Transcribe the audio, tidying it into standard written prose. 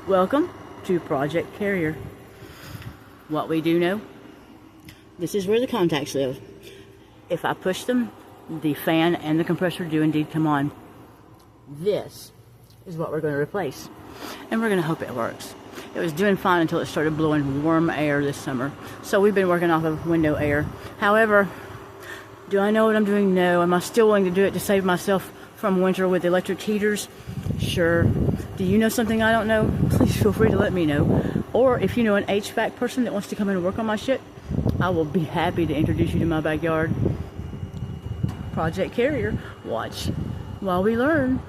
Welcome to Project Carrier. What we do know, this is where the contacts live. If I push them, the fan and the compressor do indeed come on. This is what we're going to replace, and we're going to hope it works. It was doing fine until it started blowing warm air this summer, so we've been working off of window air. However, do I know what I'm doing? No. Am I still willing to do it to save myself from winter with electric heaters? Sure. Do you know something I don't know? Please feel free to let me know. Or if you know an HVAC person that wants to come in and work on my shit, I will be happy to introduce you to my backyard. Project Carrier. Watch while we learn.